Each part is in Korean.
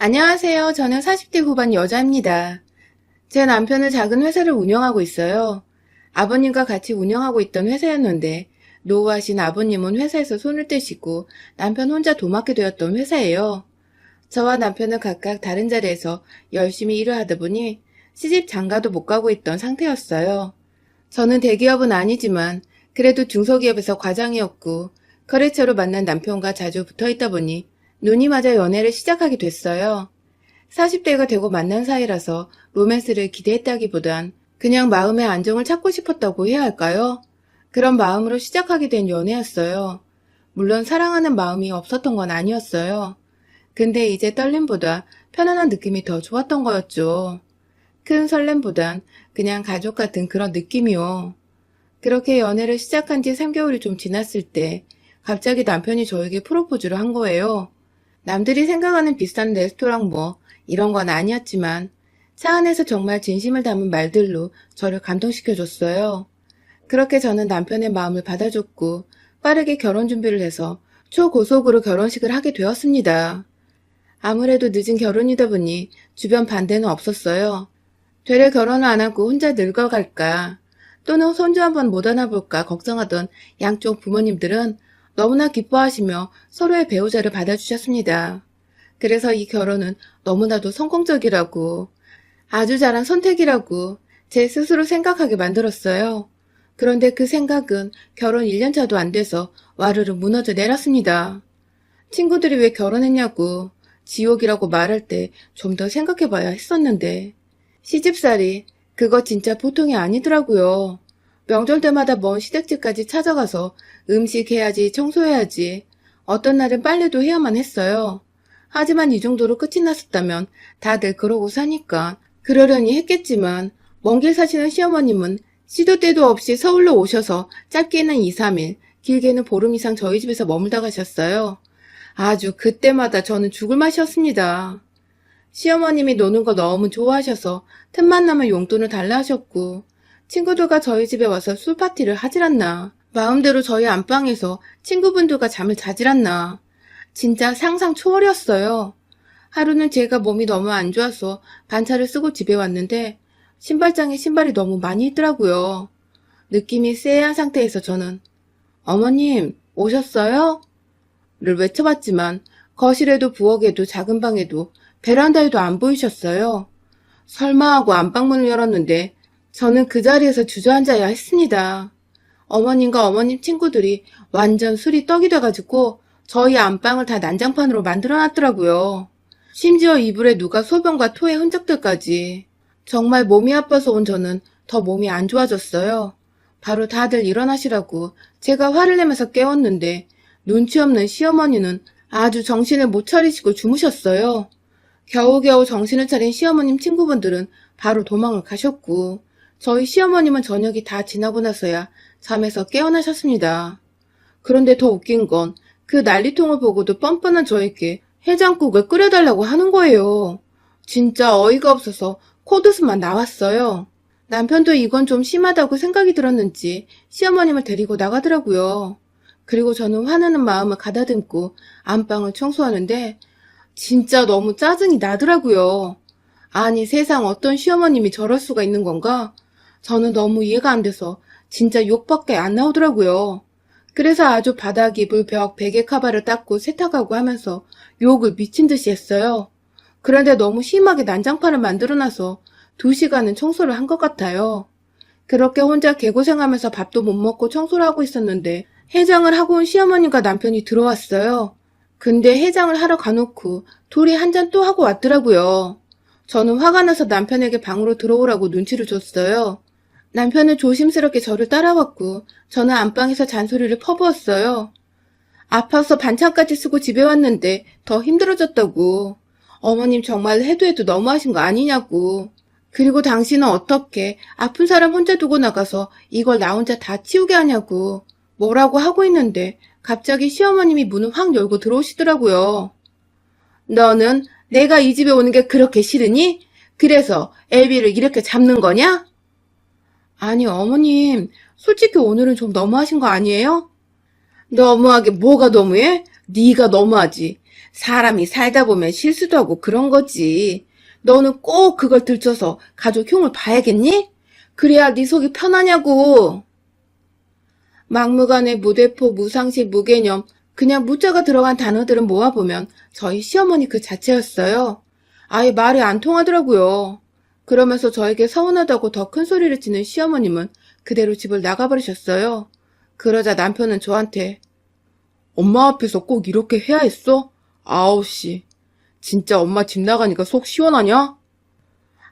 안녕하세요. 저는 40대 후반 여자입니다. 제 남편은 작은 회사를 운영하고 있어요. 아버님과 같이 운영하고 있던 회사였는데 노후하신 아버님은 회사에서 손을 떼시고 남편 혼자 도맡게 되었던 회사예요. 저와 남편은 각각 다른 자리에서 열심히 일을 하다 보니 시집 장가도 못 가고 있던 상태였어요. 저는 대기업은 아니지만 그래도 중소기업에서 과장이었고 거래처로 만난 남편과 자주 붙어 있다 보니 눈이 맞아 연애를 시작하게 됐어요. 40대가 되고 만난 사이라서 로맨스를 기대했다기보단 그냥 마음의 안정을 찾고 싶었다고 해야 할까요? 그런 마음으로 시작하게 된 연애였어요. 물론 사랑하는 마음이 없었던 건 아니었어요. 근데 이제 떨림보다 편안한 느낌이 더 좋았던 거였죠. 큰 설렘보단 그냥 가족 같은 그런 느낌이요. 그렇게 연애를 시작한 지 3개월이 좀 지났을 때 갑자기 남편이 저에게 프로포즈를 한 거예요. 남들이 생각하는 비싼 레스토랑 뭐 이런 건 아니었지만 차 안에서 정말 진심을 담은 말들로 저를 감동시켜줬어요. 그렇게 저는 남편의 마음을 받아줬고 빠르게 결혼 준비를 해서 초고속으로 결혼식을 하게 되었습니다. 아무래도 늦은 결혼이다 보니 주변 반대는 없었어요. 되레 결혼을 안 하고 혼자 늙어갈까 또는 손주 한번 못 안아볼까 걱정하던 양쪽 부모님들은 너무나 기뻐하시며 서로의 배우자를 받아주셨습니다. 그래서 이 결혼은 너무나도 성공적이라고 아주 잘한 선택이라고 제 스스로 생각하게 만들었어요. 그런데 그 생각은 결혼 1년차도 안 돼서 와르르 무너져 내렸습니다. 친구들이 왜 결혼했냐고 지옥이라고 말할 때 좀 더 생각해봐야 했었는데 시집살이 그거 진짜 보통이 아니더라고요. 명절 때마다 먼 시댁집까지 찾아가서 음식 해야지 청소해야지 어떤 날은 빨래도 해야만 했어요. 하지만 이 정도로 끝이 났었다면 다들 그러고 사니까 그러려니 했겠지만 먼 길 사시는 시어머님은 시도 때도 없이 서울로 오셔서 짧게는 2, 3일, 길게는 보름 이상 저희 집에서 머물다 가셨어요. 아주 그때마다 저는 죽을 맛이었습니다. 시어머님이 노는 거 너무 좋아하셔서 틈만 나면 용돈을 달라 하셨고 친구들과 저희 집에 와서 술 파티를 하질 않나. 마음대로 저희 안방에서 친구분들과 잠을 자질 않나. 진짜 상상 초월이었어요. 하루는 제가 몸이 너무 안 좋아서 반차를 쓰고 집에 왔는데 신발장에 신발이 너무 많이 있더라고요. 느낌이 쎄한 상태에서 저는 어머님 오셨어요? 를 외쳐봤지만 거실에도 부엌에도 작은 방에도 베란다에도 안 보이셨어요. 설마 하고 안방문을 열었는데 저는 그 자리에서 주저앉아야 했습니다. 어머님과 어머님 친구들이 완전 술이 떡이 돼가지고 저희 안방을 다 난장판으로 만들어놨더라고요. 심지어 이불에 누가 소변과 토의 흔적들까지. 정말 몸이 아파서 온 저는 더 몸이 안 좋아졌어요. 바로 다들 일어나시라고 제가 화를 내면서 깨웠는데 눈치 없는 시어머니는 아주 정신을 못 차리시고 주무셨어요. 겨우겨우 정신을 차린 시어머님 친구분들은 바로 도망을 가셨고 저희 시어머님은 저녁이 다 지나고 나서야 잠에서 깨어나셨습니다. 그런데 더 웃긴 건 그 난리통을 보고도 뻔뻔한 저에게 해장국을 끓여달라고 하는 거예요. 진짜 어이가 없어서 코웃음만 나왔어요. 남편도 이건 좀 심하다고 생각이 들었는지 시어머님을 데리고 나가더라고요. 그리고 저는 화나는 마음을 가다듬고 안방을 청소하는데 진짜 너무 짜증이 나더라고요. 아니 세상 어떤 시어머님이 저럴 수가 있는 건가? 저는 너무 이해가 안 돼서 진짜 욕밖에 안 나오더라고요. 그래서 아주 바닥, 이불, 벽, 베개 카바를 닦고 세탁하고 하면서 욕을 미친 듯이 했어요. 그런데 너무 심하게 난장판을 만들어놔서 2시간은 청소를 한 것 같아요. 그렇게 혼자 개고생하면서 밥도 못 먹고 청소를 하고 있었는데 해장을 하고 온 시어머님과 남편이 들어왔어요. 근데 해장을 하러 가놓고 둘이 한 잔 또 하고 왔더라고요. 저는 화가 나서 남편에게 방으로 들어오라고 눈치를 줬어요. 남편은 조심스럽게 저를 따라왔고 저는 안방에서 잔소리를 퍼부었어요. 아파서 반찬까지 쓰고 집에 왔는데 더 힘들어졌다고. 어머님 정말 해도 해도 너무하신 거 아니냐고. 그리고 당신은 어떻게 아픈 사람 혼자 두고 나가서 이걸 나 혼자 다 치우게 하냐고. 뭐라고 하고 있는데 갑자기 시어머님이 문을 확 열고 들어오시더라고요. 너는 내가 이 집에 오는 게 그렇게 싫으니? 그래서 애비를 이렇게 잡는 거냐? 아니 어머님, 솔직히 오늘은 좀 너무하신 거 아니에요? 너무하게 뭐가 너무해? 네가 너무하지. 사람이 살다 보면 실수도 하고 그런 거지. 너는 꼭 그걸 들춰서 가족 흉을 봐야겠니? 그래야 네 속이 편하냐고. 막무가내 무대포, 무상식, 무개념, 그냥 무자가 들어간 단어들은 모아보면 저희 시어머니 그 자체였어요. 아예 말이 안 통하더라고요. 그러면서 저에게 서운하다고 더 큰 소리를 치는 시어머님은 그대로 집을 나가버리셨어요. 그러자 남편은 저한테 엄마 앞에서 꼭 이렇게 해야 했어? 아우 씨, 진짜 엄마 집 나가니까 속 시원하냐?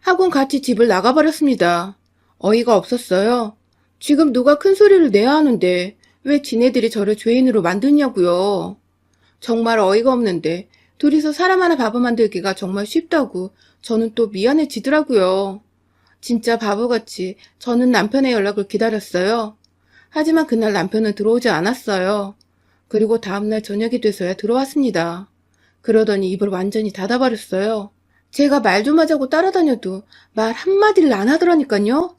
하곤 같이 집을 나가버렸습니다. 어이가 없었어요. 지금 누가 큰 소리를 내야 하는데 왜 지네들이 저를 죄인으로 만드냐고요. 정말 어이가 없는데 둘이서 사람 하나 바보 만들기가 정말 쉽다고 저는 또 미안해지더라고요. 진짜 바보같이 저는 남편의 연락을 기다렸어요. 하지만 그날 남편은 들어오지 않았어요. 그리고 다음날 저녁이 돼서야 들어왔습니다. 그러더니 입을 완전히 닫아버렸어요. 제가 말 좀 하자고 따라다녀도 말 한마디를 안 하더라니까요.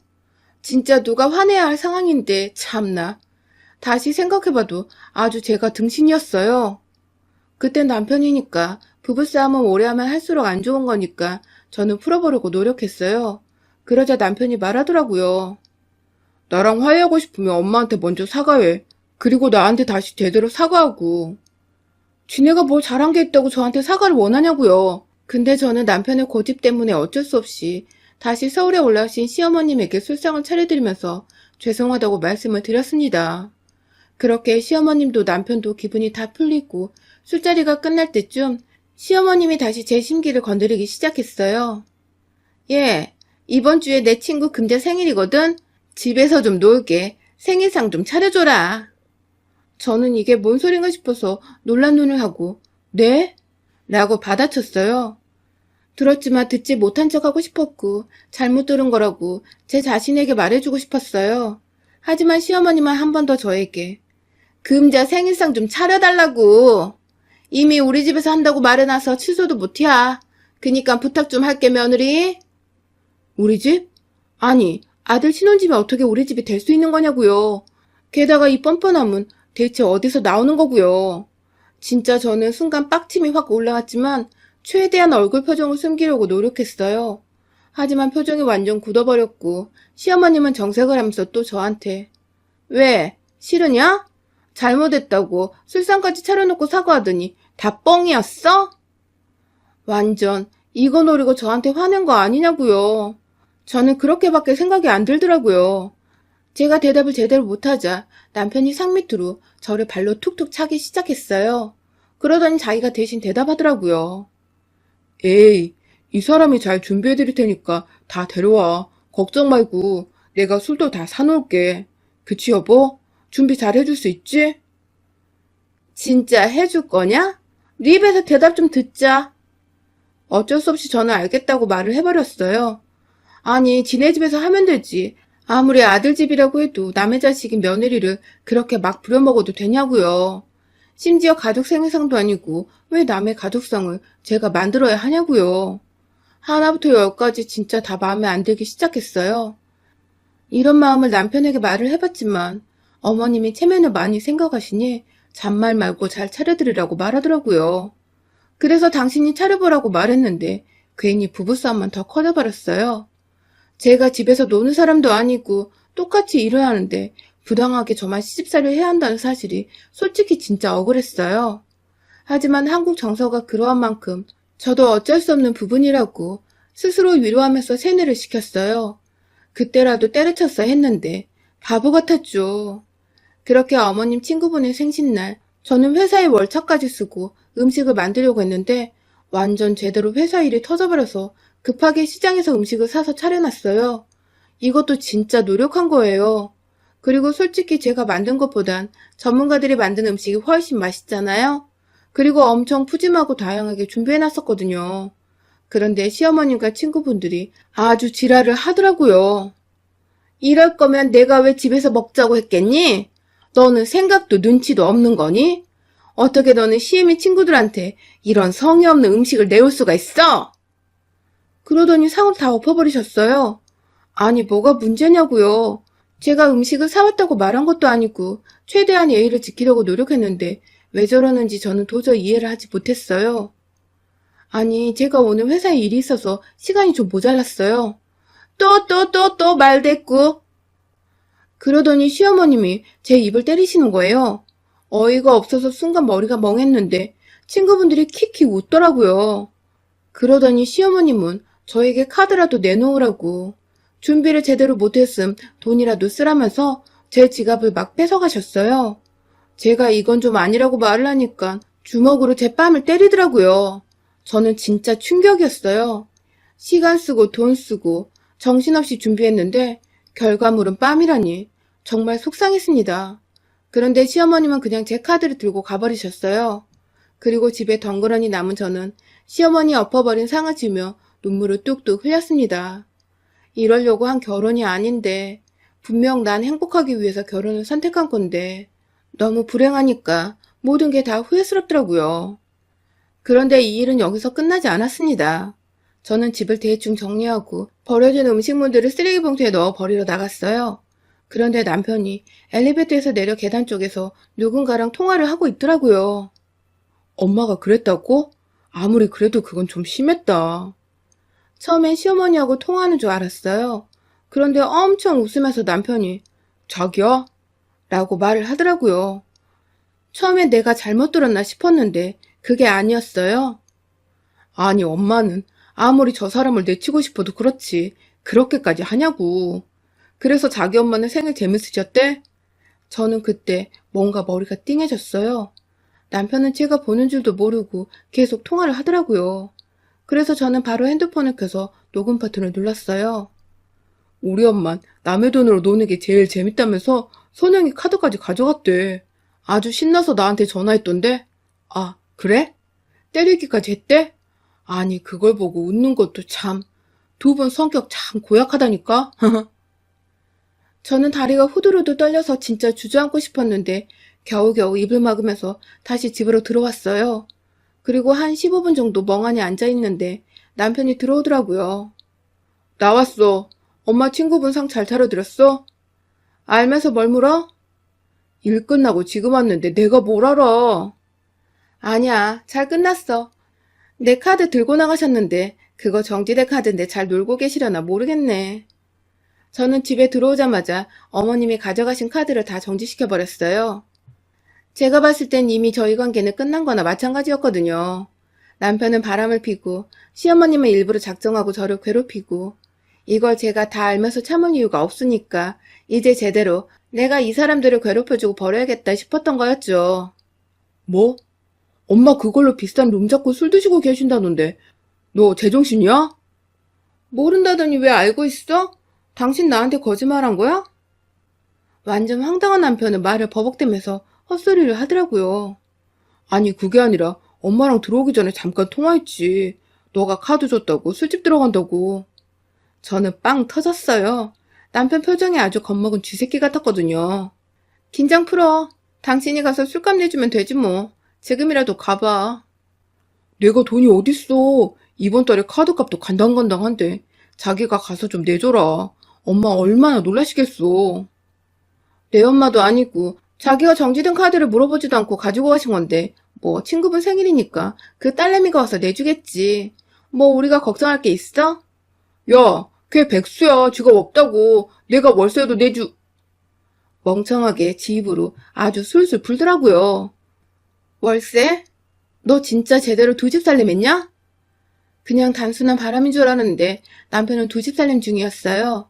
진짜 누가 화내야 할 상황인데 참나. 다시 생각해봐도 아주 제가 등신이었어요. 그땐 남편이니까 부부싸움은 오래 하면 할수록 안 좋은 거니까 저는 풀어보려고 노력했어요. 그러자 남편이 말하더라고요. 나랑 화해하고 싶으면 엄마한테 먼저 사과해. 그리고 나한테 다시 제대로 사과하고. 지네가 뭘 잘한 게 있다고 저한테 사과를 원하냐고요. 근데 저는 남편의 고집 때문에 어쩔 수 없이 다시 서울에 올라오신 시어머님에게 술상을 차려드리면서 죄송하다고 말씀을 드렸습니다. 그렇게 시어머님도 남편도 기분이 다 풀리고 술자리가 끝날 때쯤 시어머님이 다시 제 심기를 건드리기 시작했어요. 예, 이번 주에 내 친구 금자 생일이거든? 집에서 좀 놀게. 생일상 좀 차려줘라. 저는 이게 뭔 소린가 싶어서 놀란 눈을 하고 네? 라고 받아쳤어요. 들었지만 듣지 못한 척하고 싶었고 잘못 들은 거라고 제 자신에게 말해주고 싶었어요. 하지만 시어머니만 한 번 더 저에게 금자 생일상 좀 차려달라고. 이미 우리 집에서 한다고 말해놔서 취소도 못해. 그니까 부탁 좀 할게 며느리. 우리 집? 아니 아들 신혼집이 어떻게 우리 집이 될 수 있는 거냐고요. 게다가 이 뻔뻔함은 대체 어디서 나오는 거고요. 진짜 저는 순간 빡침이 확 올라왔지만 최대한 얼굴 표정을 숨기려고 노력했어요. 하지만 표정이 완전 굳어버렸고 시어머님은 정색을 하면서 또 저한테 왜? 싫으냐? 잘못했다고 술상까지 차려놓고 사과하더니 다 뻥이었어? 완전 이거 노리고 저한테 화낸 거 아니냐고요. 저는 그렇게밖에 생각이 안 들더라고요. 제가 대답을 제대로 못하자 남편이 상밑으로 저를 발로 툭툭 차기 시작했어요. 그러더니 자기가 대신 대답하더라고요. 에이, 이 사람이 잘 준비해드릴 테니까 다 데려와. 걱정 말고 내가 술도 다 사놓을게. 그치 여보? 준비 잘 해줄 수 있지? 진짜 해줄 거냐? 네 입에서 대답 좀 듣자. 어쩔 수 없이 저는 알겠다고 말을 해버렸어요. 아니, 지네 집에서 하면 되지. 아무리 아들 집이라고 해도 남의 자식인 며느리를 그렇게 막 부려먹어도 되냐고요. 심지어 가족 생일상도 아니고 왜 남의 가족상을 제가 만들어야 하냐고요. 하나부터 열까지 진짜 다 마음에 안 들기 시작했어요. 이런 마음을 남편에게 말을 해봤지만 어머님이 체면을 많이 생각하시니 잔말 말고 잘 차려드리라고 말하더라고요. 그래서 당신이 차려보라고 말했는데 괜히 부부싸움만 더 커져버렸어요. 제가 집에서 노는 사람도 아니고 똑같이 일을 하는데 부당하게 저만 시집살이를 해야 한다는 사실이 솔직히 진짜 억울했어요. 하지만 한국 정서가 그러한 만큼 저도 어쩔 수 없는 부분이라고 스스로 위로하면서 세뇌를 시켰어요. 그때라도 때려쳤어야 했는데 바보 같았죠. 그렇게 어머님 친구분의 생신날 저는 회사에 월차까지 쓰고 음식을 만들려고 했는데 완전 제대로 회사 일이 터져버려서 급하게 시장에서 음식을 사서 차려놨어요. 이것도 진짜 노력한 거예요. 그리고 솔직히 제가 만든 것보단 전문가들이 만든 음식이 훨씬 맛있잖아요. 그리고 엄청 푸짐하고 다양하게 준비해놨었거든요. 그런데 시어머님과 친구분들이 아주 지랄을 하더라고요. 이럴 거면 내가 왜 집에서 먹자고 했겠니? 너는 생각도 눈치도 없는 거니? 어떻게 너는 시애미 친구들한테 이런 성의 없는 음식을 내올 수가 있어? 그러더니 상을 다 엎어버리셨어요. 아니 뭐가 문제냐고요. 제가 음식을 사왔다고 말한 것도 아니고 최대한 예의를 지키려고 노력했는데 왜 저러는지 저는 도저히 이해를 하지 못했어요. 아니, 제가 오늘 회사에 일이 있어서 시간이 좀 모자랐어요. 또 말대꾸. 그러더니 시어머님이 제 입을 때리시는 거예요. 어이가 없어서 순간 머리가 멍했는데 친구분들이 킥킥 웃더라고요. 그러더니 시어머님은 저에게 카드라도 내놓으라고 준비를 제대로 못했음 돈이라도 쓰라면서 제 지갑을 막 뺏어가셨어요. 제가 이건 좀 아니라고 말을 하니까 주먹으로 제 뺨을 때리더라고요. 저는 진짜 충격이었어요. 시간 쓰고 돈 쓰고 정신없이 준비했는데 결과물은 뺨이라니 정말 속상했습니다. 그런데 시어머님은 그냥 제 카드를 들고 가버리셨어요. 그리고 집에 덩그러니 남은 저는 시어머니 엎어버린 상을 지며 눈물을 뚝뚝 흘렸습니다. 이러려고 한 결혼이 아닌데 분명 난 행복하기 위해서 결혼을 선택한 건데 너무 불행하니까 모든 게 다 후회스럽더라고요. 그런데 이 일은 여기서 끝나지 않았습니다. 저는 집을 대충 정리하고 버려진 음식물들을 쓰레기 봉투에 넣어 버리러 나갔어요. 그런데 남편이 엘리베이터에서 내려 계단 쪽에서 누군가랑 통화를 하고 있더라고요. 엄마가 그랬다고? 아무리 그래도 그건 좀 심했다. 처음엔 시어머니하고 통화하는 줄 알았어요. 그런데 엄청 웃으면서 남편이 자기야? 라고 말을 하더라고요. 처음엔 내가 잘못 들었나 싶었는데 그게 아니었어요. 아니, 엄마는 아무리 저 사람을 내치고 싶어도 그렇지 그렇게까지 하냐고. 그래서 자기 엄마는 생일 재밌으셨대? 저는 그때 뭔가 머리가 띵해졌어요. 남편은 제가 보는 줄도 모르고 계속 통화를 하더라고요. 그래서 저는 바로 핸드폰을 켜서 녹음 버튼을 눌렀어요. 우리 엄만 남의 돈으로 노는 게 제일 재밌다면서 선영이 카드까지 가져갔대. 아주 신나서 나한테 전화했던데? 아, 그래? 때리기까지 했대? 아니, 그걸 보고 웃는 것도 참. 두 분 성격 참 고약하다니까? 저는 다리가 후들후들 떨려서 진짜 주저앉고 싶었는데 겨우겨우 입을 막으면서 다시 집으로 들어왔어요. 그리고 한 15분 정도 멍하니 앉아있는데 남편이 들어오더라고요. 나왔어. 엄마 친구분 상 잘 차려드렸어? 알면서 뭘 물어? 일 끝나고 지금 왔는데 내가 뭘 알아? 아니야, 잘 끝났어. 내 카드 들고 나가셨는데 그거 정지대 카드인데 잘 놀고 계시려나 모르겠네. 저는 집에 들어오자마자 어머님이 가져가신 카드를 다 정지시켜버렸어요. 제가 봤을 땐 이미 저희 관계는 끝난 거나 마찬가지였거든요. 남편은 바람을 피고 시어머님은 일부러 작정하고 저를 괴롭히고 이걸 제가 다 알면서 참을 이유가 없으니까 이제 제대로 내가 이 사람들을 괴롭혀주고 버려야겠다 싶었던 거였죠. 뭐? 엄마 그걸로 비싼 룸 잡고 술 드시고 계신다던데 너 제정신이야? 모른다더니 왜 알고 있어? 당신 나한테 거짓말한 거야? 완전 황당한 남편은 말을 버벅대면서 헛소리를 하더라고요. 아니 그게 아니라 엄마랑 들어오기 전에 잠깐 통화했지. 너가 카드 줬다고 술집 들어간다고. 저는 빵 터졌어요. 남편 표정이 아주 겁먹은 쥐새끼 같았거든요. 긴장 풀어. 당신이 가서 술값 내주면 되지 뭐. 지금이라도 가봐. 내가 돈이 어딨어. 이번 달에 카드값도 간당간당한데 자기가 가서 좀 내줘라. 엄마 얼마나 놀라시겠어. 내 엄마도 아니고 자기가 정지된 카드를 물어보지도 않고 가지고 가신 건데 뭐 친구분 생일이니까 그 딸내미가 와서 내주겠지. 뭐 우리가 걱정할 게 있어? 야, 걔 백수야. 지가 없다고. 내가 월세도 내주... 멍청하게 지 입으로 아주 술술 풀더라고요. 월세? 너 진짜 제대로 두 집 살림했냐? 그냥 단순한 바람인 줄 알았는데 남편은 두 집 살림 중이었어요.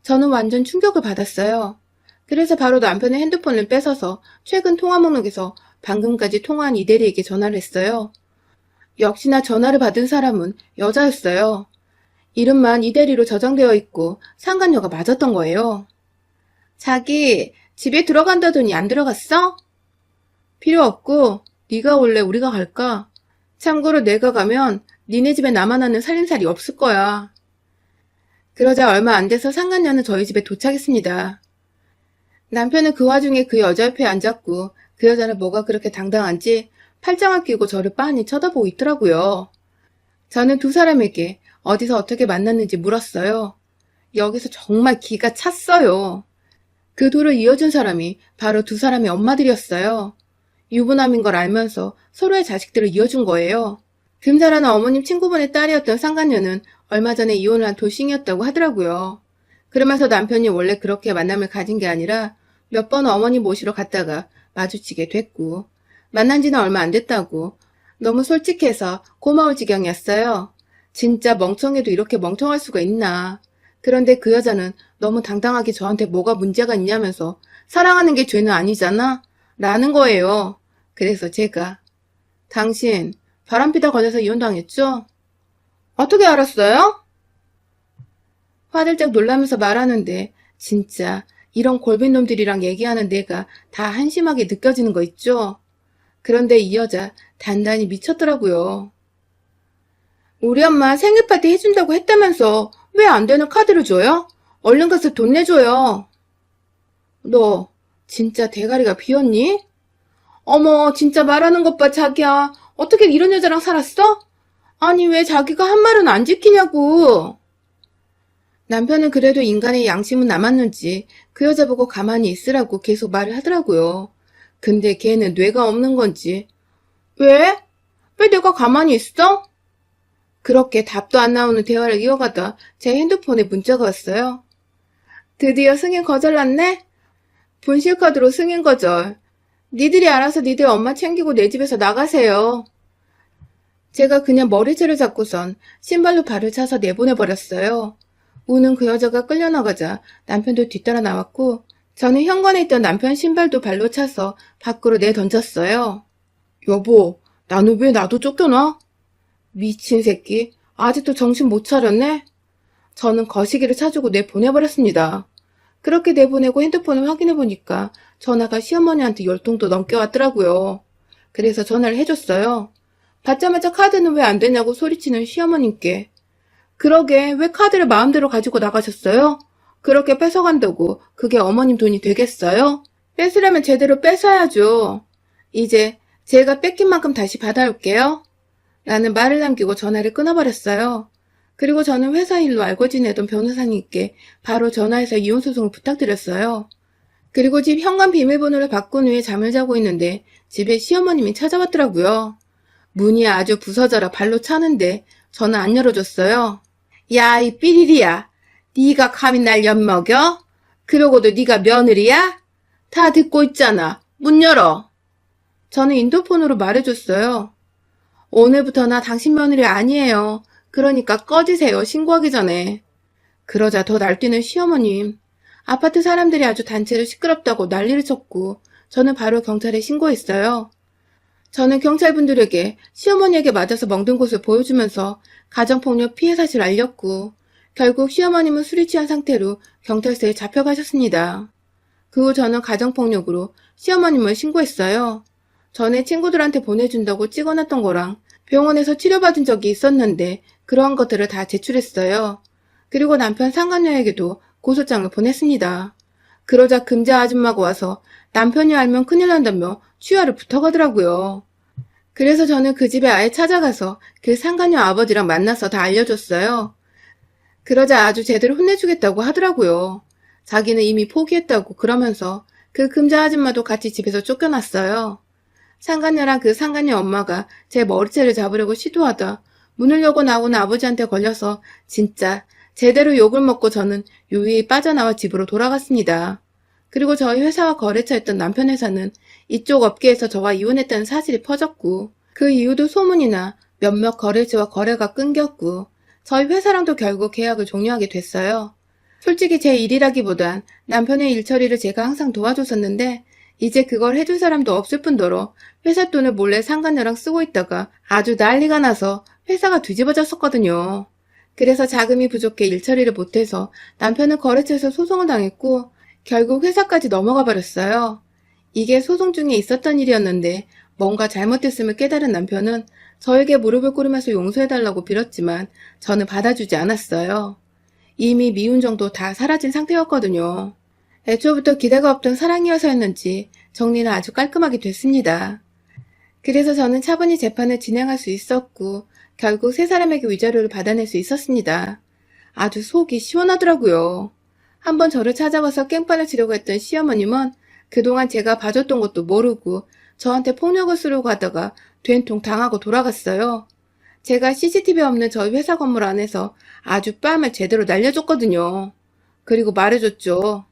저는 완전 충격을 받았어요. 그래서 바로 남편의 핸드폰을 뺏어서 최근 통화 목록에서 방금까지 통화한 이대리에게 전화를 했어요. 역시나 전화를 받은 사람은 여자였어요. 이름만 이대리로 저장되어 있고 상간녀가 맞았던 거예요. 자기, 집에 들어간다더니 안 들어갔어? 필요 없고 네가 올래 우리가 갈까? 참고로 내가 가면 니네 집에 나만 아는 살림살이 없을 거야. 그러자 얼마 안 돼서 상간녀는 저희 집에 도착했습니다. 남편은 그 와중에 그 여자 옆에 앉았고 그 여자는 뭐가 그렇게 당당한지 팔짱을 끼고 저를 빤히 쳐다보고 있더라고요. 저는 두 사람에게 어디서 어떻게 만났는지 물었어요. 여기서 정말 기가 찼어요. 그 둘을 이어준 사람이 바로 두 사람의 엄마들이었어요. 유부남인 걸 알면서 서로의 자식들을 이어준 거예요. 금사라는 어머님 친구분의 딸이었던 상간녀는 얼마 전에 이혼을 한 돌싱이었다고 하더라고요. 그러면서 남편이 원래 그렇게 만남을 가진 게 아니라 몇 번 어머니 모시러 갔다가 마주치게 됐고, 만난 지는 얼마 안 됐다고 너무 솔직해서 고마울 지경이었어요. 진짜 멍청해도 이렇게 멍청할 수가 있나. 그런데 그 여자는 너무 당당하게 저한테 뭐가 문제가 있냐면서 사랑하는 게 죄는 아니잖아? 라는 거예요. 그래서 제가 당신 바람피다 걸려서 이혼당했죠? 어떻게 알았어요? 화들짝 놀라면서 말하는데 진짜 이런 골빈놈들이랑 얘기하는 내가 다 한심하게 느껴지는 거 있죠? 그런데 이 여자 단단히 미쳤더라고요. 우리 엄마 생일 파티 해준다고 했다면서 왜 안 되는 카드를 줘요? 얼른 가서 돈 내줘요. 너 진짜 대가리가 비었니? 어머, 진짜 말하는 것 봐, 자기야. 어떻게 이런 여자랑 살았어? 아니, 왜 자기가 한 말은 안 지키냐고. 남편은 그래도 인간의 양심은 남았는지 그 여자 보고 가만히 있으라고 계속 말을 하더라고요. 근데 걔는 뇌가 없는 건지. 왜? 왜 내가 가만히 있어? 그렇게 답도 안 나오는 대화를 이어가다 제 핸드폰에 문자가 왔어요. 드디어 승인 거절났네? 분실카드로 승인 거절. 니들이 알아서 니들 엄마 챙기고 내 집에서 나가세요. 제가 그냥 머리채를 잡고선 신발로 발을 차서 내보내버렸어요. 우는 그 여자가 끌려나가자 남편도 뒤따라 나왔고 저는 현관에 있던 남편 신발도 발로 차서 밖으로 내던졌어요. 여보, 나는 왜 나도 쫓겨나? 미친 새끼, 아직도 정신 못 차렸네? 저는 거시기를 차주고 내보내버렸습니다. 그렇게 내보내고 핸드폰을 확인해보니까 전화가 시어머니한테 10통도 넘게 왔더라고요. 그래서 전화를 해줬어요. 받자마자 카드는 왜 안 되냐고 소리치는 시어머님께. 그러게 왜 카드를 마음대로 가지고 나가셨어요? 그렇게 뺏어간다고 그게 어머님 돈이 되겠어요? 뺏으려면 제대로 뺏어야죠. 이제 제가 뺏긴 만큼 다시 받아올게요. 라는 말을 남기고 전화를 끊어버렸어요. 그리고 저는 회사 일로 알고 지내던 변호사님께 바로 전화해서 이혼소송을 부탁드렸어요. 그리고 집 현관 비밀번호를 바꾼 후에 잠을 자고 있는데 집에 시어머님이 찾아왔더라고요. 문이 아주 부서져라 발로 차는데 저는 안 열어줬어요. 야, 이 삐리리야. 네가 감히 날 엿먹여? 그러고도 네가 며느리야? 다 듣고 있잖아. 문 열어. 저는 인도폰으로 말해줬어요. 오늘부터 나 당신 며느리 아니에요. 그러니까 꺼지세요. 신고하기 전에. 그러자 더 날뛰는 시어머님. 아파트 사람들이 아주 단체로 시끄럽다고 난리를 쳤고 저는 바로 경찰에 신고했어요. 저는 경찰분들에게 시어머니에게 맞아서 멍든 곳을 보여주면서 가정폭력 피해 사실을 알렸고 결국 시어머님은 술이 취한 상태로 경찰서에 잡혀가셨습니다. 그 후 저는 가정폭력으로 시어머님을 신고했어요. 전에 친구들한테 보내준다고 찍어놨던 거랑 병원에서 치료받은 적이 있었는데 그러한 것들을 다 제출했어요. 그리고 남편 상간녀에게도 고소장을 보냈습니다. 그러자 금자 아줌마가 와서 남편이 알면 큰일 난다며 취하를 부탁하더라고요. 그래서 저는 그 집에 아예 찾아가서 그 상간녀 아버지랑 만나서 다 알려줬어요. 그러자 아주 제대로 혼내주겠다고 하더라고요. 자기는 이미 포기했다고 그러면서 그 금자 아줌마도 같이 집에서 쫓겨났어요. 상간녀랑 그 상간녀 엄마가 제 머리채를 잡으려고 시도하다 문을 열고 나오는 아버지한테 걸려서 진짜 제대로 욕을 먹고 저는 유유히 빠져나와 집으로 돌아갔습니다. 그리고 저희 회사와 거래처였던 남편 회사는 이쪽 업계에서 저와 이혼했다는 사실이 퍼졌고 그 이후도 소문이나 몇몇 거래처와 거래가 끊겼고 저희 회사랑도 결국 계약을 종료하게 됐어요. 솔직히 제 일이라기보단 남편의 일 처리를 제가 항상 도와줬었는데 이제 그걸 해줄 사람도 없을 뿐더러 회사 돈을 몰래 상간녀랑 쓰고 있다가 아주 난리가 나서 회사가 뒤집어졌었거든요. 그래서 자금이 부족해 일 처리를 못해서 남편은 거래처에서 소송을 당했고 결국 회사까지 넘어가 버렸어요. 이게 소송 중에 있었던 일이었는데 뭔가 잘못됐음을 깨달은 남편은 저에게 무릎을 꿇으면서 용서해달라고 빌었지만 저는 받아주지 않았어요. 이미 미운 정도 다 사라진 상태였거든요. 애초부터 기대가 없던 사랑이어서였는지 정리는 아주 깔끔하게 됐습니다. 그래서 저는 차분히 재판을 진행할 수 있었고 결국 세 사람에게 위자료를 받아낼 수 있었습니다. 아주 속이 시원하더라고요. 한번 저를 찾아와서 깽판을 치려고 했던 시어머님은 그동안 제가 봐줬던 것도 모르고 저한테 폭력을 쓰려고 하다가 된통 당하고 돌아갔어요. 제가 CCTV 없는 저희 회사 건물 안에서 아주 뺨을 제대로 날려줬거든요. 그리고 말해줬죠.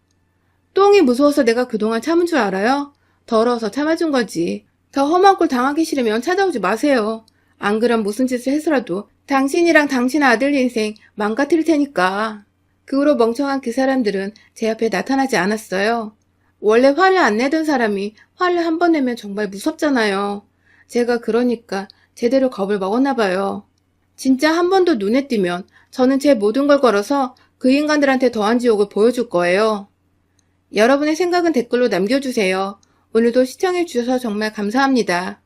똥이 무서워서 내가 그동안 참은 줄 알아요? 더러워서 참아준 거지. 더 험한 꼴 당하기 싫으면 찾아오지 마세요. 안 그럼 무슨 짓을 해서라도 당신이랑 당신 아들 인생 망가뜨릴 테니까. 그 후로 멍청한 그 사람들은 제 앞에 나타나지 않았어요. 원래 화를 안 내던 사람이 화를 한 번 내면 정말 무섭잖아요. 제가 그러니까 제대로 겁을 먹었나 봐요. 진짜 한 번 더 눈에 띄면 저는 제 모든 걸 걸어서 그 인간들한테 더한 지옥을 보여줄 거예요. 여러분의 생각은 댓글로 남겨주세요. 오늘도 시청해주셔서 정말 감사합니다.